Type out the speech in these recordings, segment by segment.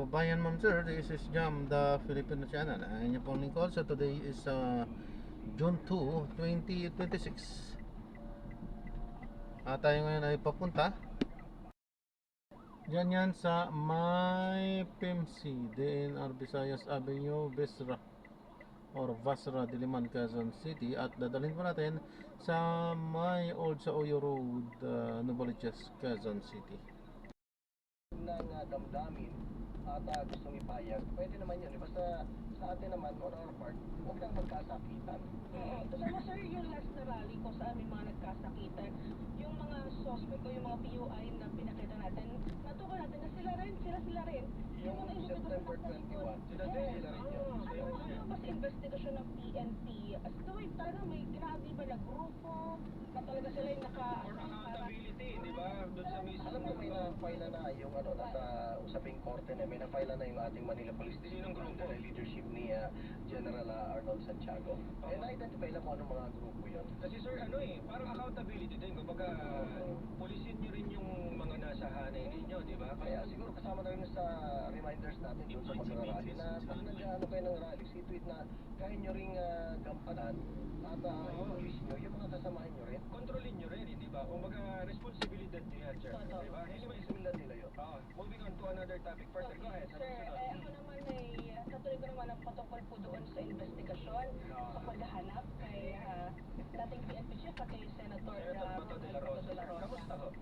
kababayan, ma'am sir, this is Jam, the Filipino channel. Inyong pong lingkod. So today is June 2, 2026. Tayo ngayon ay papunta dyan yan sa may PMC, DNR Visayas Avenue, Basra or Basra, Diliman, Quezon City. At dadalhin po natin sa may Old Saoyo Road, Novaliches, Quezon City. Ng damdamin at gustong ipayag, pwede naman yun. Basta sa atin naman, on our part, huwag kang magkasakitan. Kasama sir, yung last na rally ko saan may mga nagkasakitan, yung mga suspect o yung mga PUI na pinakita natin, natuwa natin na sila rin. Yung September 21, sila rin yun. Ano ba sa investigasyon ng PNP? As the way, parang may grabe ba na grupo na talaga sila yung accountability, di ba? Doon sa mismo. Alam mo, may na-file na yung nasa usaping korte na may na-file na yung ating Manila Police Division ng grupo na leadership ni General Arnold Santiago. Na-identify lang kung anong mga grupo yun. Kasi sir, parang accountability din. Kumbaga, pulisin nyo rin yung mga nasa hanay ninyo, di ba? Kaya siguro kasama na rin sa reminders natin doon sa pag-rally na pag nag-ano kayo ng rally, tweet na kaya nyo ring gampanan at i-police nyo yung mga kasamahan nyo rin. Kontrolin nyo rin, di ba? Kumbaga, responsibilidad nyo yan, sir. Di ba? Anyway, Similar nila yun. Moving on to another topic. Further, go ahead. Sir, ako naman ay katuloy ko naman ang protocol po doon sa investigasyon sa paghahanap kay dating PNP chief pati Senator Bato de la Rosa.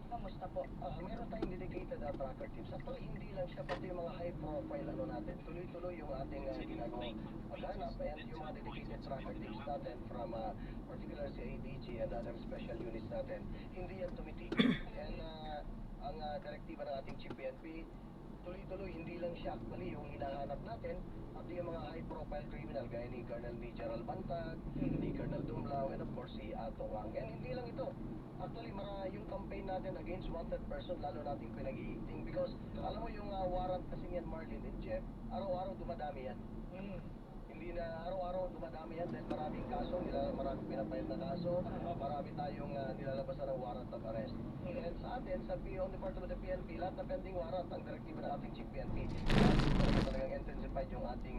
Kamusta po? Meron tayong dedicated tracker teams. Actually, hindi lang siya, pati yung mga high profile natin. Tuloy-tuloy yung ating ginagawang paghanap and yung mga dedicated tracker teams natin from particular si ADG and other special units natin. Hindi yan tumitigil. And ang direktiba ng ating Chief PNP, tuloy-tuloy, hindi lang siya actually yung hinahanap natin, at yung mga high-profile criminal gaya ni Colonel Gerald Bantag, ni Colonel Dumlao, and of course si Ato Wang. And hindi lang ito. Actually, yung campaign natin against wanted person, lalo natin pinag-iiting because alam mo yung warrant kasi yan, Marlin and Jeff, araw-araw dumadami yan. Hindi na araw-araw dumadami yan dahil maraming kaso, maraming pinapayad na kaso, marami tayong nilalabasan ng warrant of arrest. And sa atin, sa PO Department of the PNP, lahat na pending warrant ang direktiba ng ating Chief PNP. Talagang intensified yung ating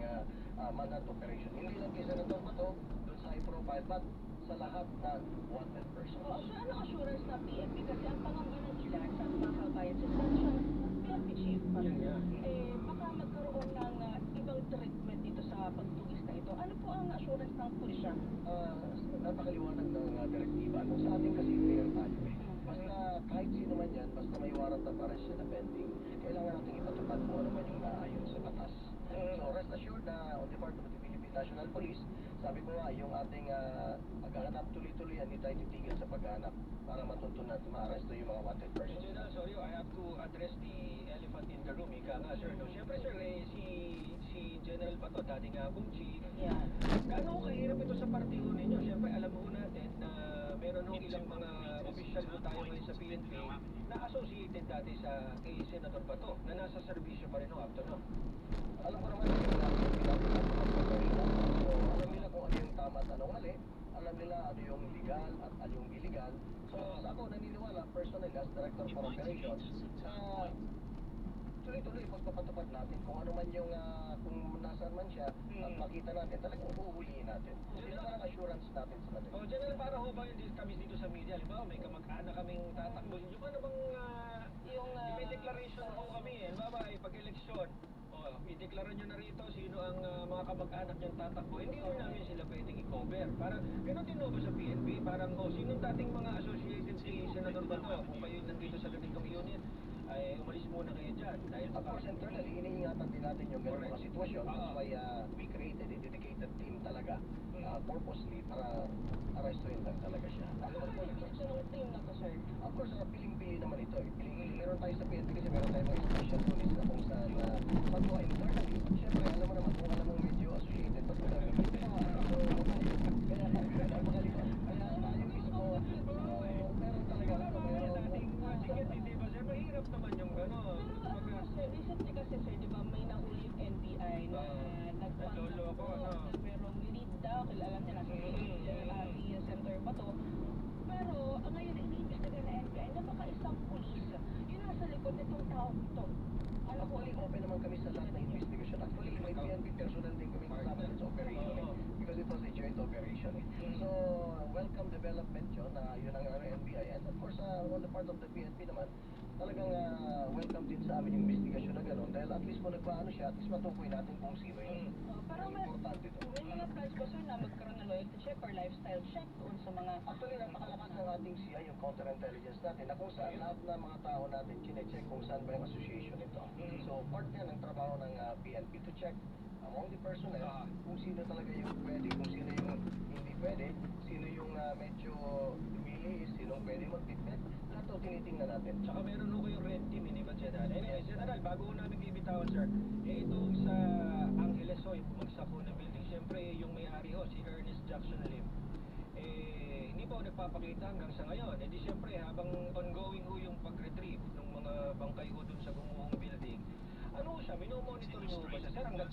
manhunt operation. Hindi lang kay Senator Bato, doon sa high profile, but sa lahat ng wanted persons. So ano assurance na PNP? Kasi ang pangamba ng ilan sa mga kabayan, siyang PNP chief. Baka magkaroon ng ibang treatment dito sa pagtugis na ito. Ano po ang assurance ng pulisya? Napakaliwanag ng direktiba. Sa ating kasi clear tayo eh. Basta kahit sino man yan, basta may warrant of arrest siya na pending, kailangan natin ipatupad kung ano man yung naayon sa batas. So rest assured na on the part of the Philippine National Police, sabi ko nga, yung ating paghahanap tuloy-tuloy yan, hindi tayo titigil sa paghahanap para matuntun natin ma-arresto yung mga wanted persons. General, sorry, I have to address the elephant in the room. Ika nga, sir. No, siyempre, sir, si General Bato, dati nga akong chief. Yeah. Gaano kahirap ito sa partido ninyo? Siyempre, alam mo natin na meron ng ilang mga official po tayo ngayon sa PNP na associated dati kay Senator Bato, na nasa servisyo pa rin up to now. Alam ko naman yung so alam nila kung ano yung tama at ano mali, alam nila ano yung legal at ano yung illegal. So ako naniniwala personally as Director for Operations, tuloy-tuloy pagpapatupad natin kung ano man yung kung nasaan man siya at makita natin, talagang uhuhulihin natin. Yun naman ang assurance natin sa kanila. General, para ho ba yung kami dito sa media, halimbawa may kamag-anak kaming tatakbo, yung ano bang may declaration ho kami, halimbawa pag-eleksyon, i-declare nyo na rito sino ang mga kamag-anak niyang tatakbo, hindi mo namin sila pwedeng i-cover. Parang gano'n din ba sa PNP? Parang sinong dating mga associated si Senator Bato, kung kayo nandito sa ganitong unit, ay umalis muna kayo dyan. Dahil of course, internally, iniingatan din natin yung ganung mga sitwasyon. That's why we created a dedicated team talaga purposely para arrestuin lang talaga siya. Ano ang definition ng team na to, sir? Of course, piling-pili naman ito. Piling-pili. Meron tayo sa PNP kasi meron tayo mga special police na kung saan pagkuha internally. Siyempre, alam mo naman kung alam mong medyo associated pag kaya napakalipas. Kaya tayo mismo, meron talaga mahirap naman yung gano'n. Sir, recently kasi sir, di ba may nahuli yung NBI na nagloloko, merong lead daw, kilala niya nasa si Senator Bato. Pero ngayon iniimbestiga na NBI na baka isang pulis, yun nasa likod nitong tao ito. Ano po? Actually, open naman kami sa lahat ng investigation. Actually, may PNP personnel din kami kasama sa operation because it was a joint operation. So, welcome development yun, yun ang NBI. And of course, on the part of the PNP naman, talagang welcome din sa amin yung investigation na gano'n. Dahil at least kung nagpaano siya, at least matukoy natin kung sino yun. Pero Ang importante ito. may mga plans ba sir na magkaroon ng loyalty check or lifestyle check doon sa mga... Actually, napakalakas ng ating CI, yung counterintelligence natin, na kung saan lahat ng mga tao natin chinecheck kung saan ba yung association nito. So, part yan ng trabaho ng PNP to check among the personnel kung sino talaga yung pwede, kung sino yung hindi pwede, sino yung medyo lumili, sino pwede magtipid. Lahat ito tinitingnan natin. Tsaka meron ho kayong red team, hindi ba, General? Anyway, General, bago ho namin kayo bitawan, sir, itong sa Angeles ho, yung bumagsak ho ng building, syempre yung may-ari ho, si Ernest Jackson Lim, hindi pa ho nagpapakita hanggang sa ngayon. Di syempre, habang ongoing ho yung pag-retrieve ng mga bangkay ho dun sa gumuhong building, ano ho siya, minomonitor nyo ba siya, sir, hanggang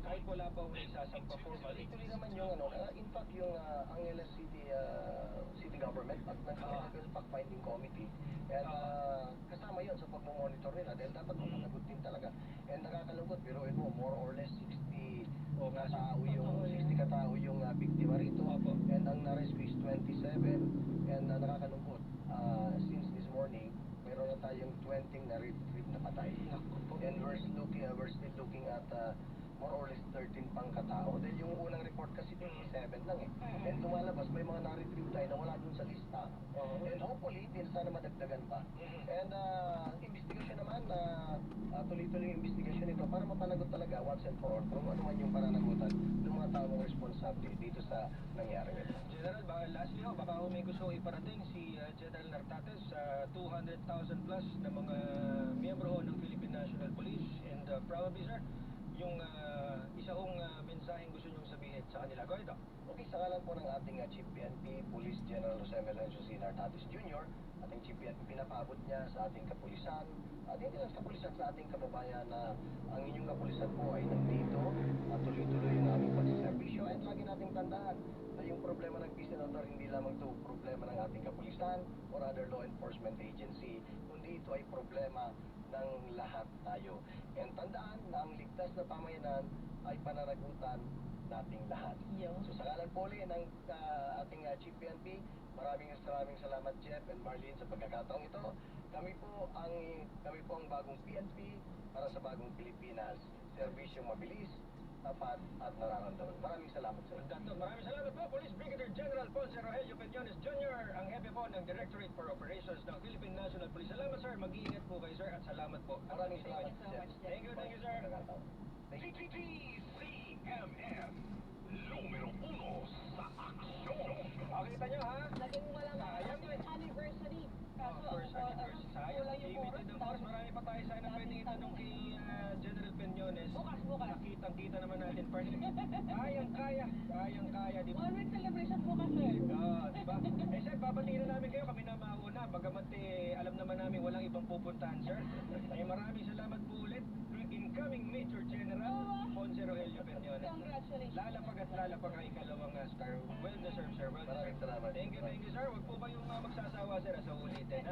kahit wala pa ho naisasampa formally? Actually naman yung in fact yung Angeles City Government at nag-legal fact-finding committee and kasama yun sa pag-monitor nila dahil dapat mapanagot din talaga and nakakalungkot biruin mo more or less 60 katao yung biktima rito and ang na-rescue is 27 and nakakalungkot since this morning meron na tayong 20 na retrieve na patay and we're still looking at more or less 13 pang katao. Dahil yung unang report kasi 27 lang eh. And lumalabas, may mga na-retrieve tayo na wala dun sa lista. And hopefully, din sana madagdagan pa. And investigation naman, tuloy-tuloy yung investigation nito para mapanagot talaga once and for all kung ano man yung pananagutan ng mga taong responsable dito sa nangyari nito. General, lastly ho, baka ho may gusto iparating si General Nartates sa 200,000 plus na mga miyembro ho ng Philippine National Police and probably sir, yung isa kong mensaheng gusto nyong sabihin sa kanila. Go ahead. Okay, sa ngalan po ng ating Chief PNP, Police General Jose Melencio C. Nartates Jr., ating Chief PNP, pinapaabot niya sa ating kapulisan, at hindi lang sa kapulisan, sa ating kababayan na ang inyong kapulisan po ay nandito at tuloy-tuloy yung aming pagsiservisyo. At lagi nating tandaan na yung problema ng peace and order hindi lamang ito problema ng ating kapulisan or other law enforcement agency, kundi ito ay problema ng lahat tayo. And tandaan na ang ligtas na pamayanan ay pananagutan nating lahat. So sa ngalan po ulit ng ating Chief PNP, maraming salamat Jeff and Marlene sa pagkakataong ito. Kami po ang bagong PNP para sa bagong Pilipinas. Serbisyong mabilis, tapat at nararamdaman. Maraming salamat sir. Maraming salamat po, Police Brigadier General Ponce Rogelio Peñones Jr., ang hepe po ng Directorate for Operations ng Philippine National Police. Salamat sir, mag-iingat po kayo sir at salamat po. Maraming salamat Jeff. Thank you sir. TTTCMM Numero 1 sa aksyon. Kita nyo ha? Laging wala nga Sayang first anniversary. Kaso, First anniversary. Sayang, wala yung limited oras. ang oras. Marami pa tayo sana pwede itanong kay General Peñones. Bukas. Nakitang-kita naman natin first. Kayang-kaya, di ba? One week celebration bukas, sir. Diba? Sir, babatiin na namin kayo. Kami na mauna. Bagamat alam naman namin walang ibang pupuntahan, sir. Maraming salamat po ulit. Incoming Major General Ponce Rogelio Peñones. Congratulations. Lalapag ang ikalawang star. Well deserved, sir. Well Maraming deserved. salamat. Thank you, sir. Huwag po kayong magsasawa, sir, sa ulitin.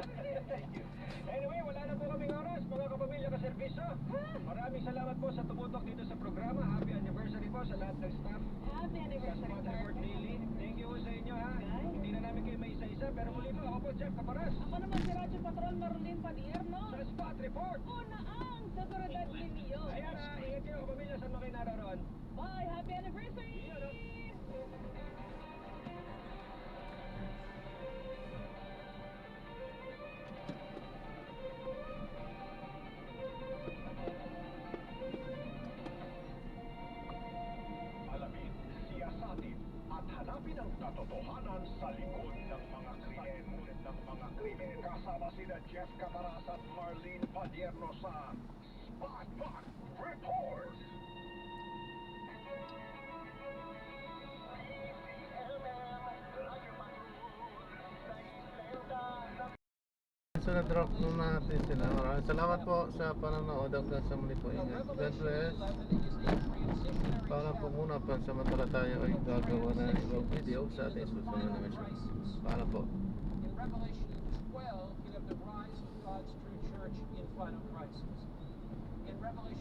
Thank you. Anyway, wala na po kaming oras, mga kapamilya ka serbisyo. Maraming salamat po sa tumutok dito sa programa. Happy anniversary po sa lahat ng staff. Happy Sa anniversary, Spot sir. Report Daily. Thank you sa inyo, ha. Guys. Hindi na namin kayo may isa-isa, pero muli po, ako po, Jeff Caparas. Ako naman si Radyo Patrol Marlene Padierno. Sa Spot Report. Una ang seguridad ninyo. Ayan na, ingat kayo kapamilya, saan mo kayo naroon. Bye! Happy anniversary! Iyon, ha. Alamin, siyasatin at hanapin ang katotohanan sa likod ng mga krimen. Kasama sina Jeff Caparas at Marlene Padierno sa Spot Report. So na-drop na natin sila. Maraming salamat po sa panonood hanggang sa muli po. Ingat. God bless. Para po muna pansamantala tayo ay gagawa na ibang video sa ating susunod na mission. Para po. In Revelation 12, you have the rise of God's true church in final crisis. In Revelation